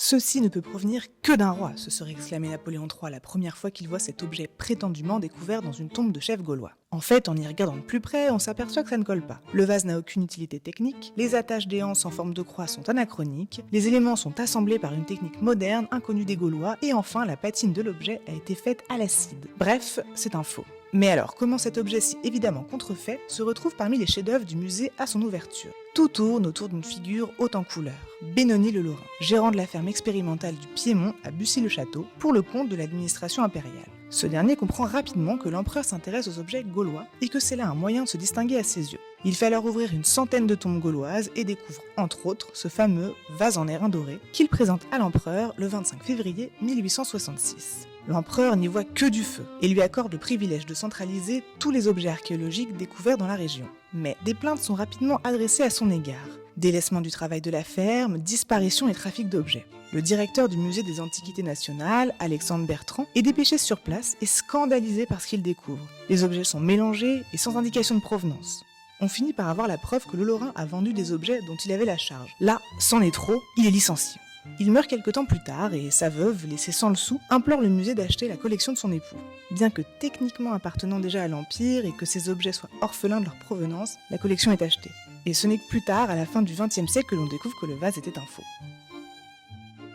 Ceci ne peut provenir que d'un roi, se serait exclamé Napoléon III la première fois qu'il voit cet objet prétendument découvert dans une tombe de chef gaulois. En fait, en y regardant de plus près, on s'aperçoit que ça ne colle pas. Le vase n'a aucune utilité technique, les attaches des anses en forme de croix sont anachroniques, les éléments sont assemblés par une technique moderne inconnue des Gaulois, et enfin la patine de l'objet a été faite à l'acide. Bref, c'est un faux. Mais alors, comment cet objet si évidemment contrefait se retrouve parmi les chefs-d'œuvre du musée à son ouverture? Tout tourne autour d'une figure haute en couleur, Benoni le Lorrain, gérant de la ferme expérimentale du Piémont à Bussy-le-Château, pour le compte de l'administration impériale. Ce dernier comprend rapidement que l'empereur s'intéresse aux objets gaulois et que c'est là un moyen de se distinguer à ses yeux. Il fait alors ouvrir une centaine de tombes gauloises et découvre entre autres ce fameux vase en airain doré qu'il présente à l'empereur le 25 février 1866. L'empereur n'y voit que du feu et lui accorde le privilège de centraliser tous les objets archéologiques découverts dans la région. Mais des plaintes sont rapidement adressées à son égard. Délaissement du travail de la ferme, disparition et trafic d'objets. Le directeur du musée des Antiquités nationales, Alexandre Bertrand, est dépêché sur place et scandalisé par ce qu'il découvre. Les objets sont mélangés et sans indication de provenance. On finit par avoir la preuve que le Lorrain a vendu des objets dont il avait la charge. Là, c'en est trop, il est licencié. Il meurt quelque temps plus tard et sa veuve, laissée sans le sou, implore le musée d'acheter la collection de son époux. Bien que techniquement appartenant déjà à l'Empire et que ces objets soient orphelins de leur provenance, la collection est achetée. Et ce n'est que plus tard, à la fin du XXe siècle, que l'on découvre que le vase était un faux.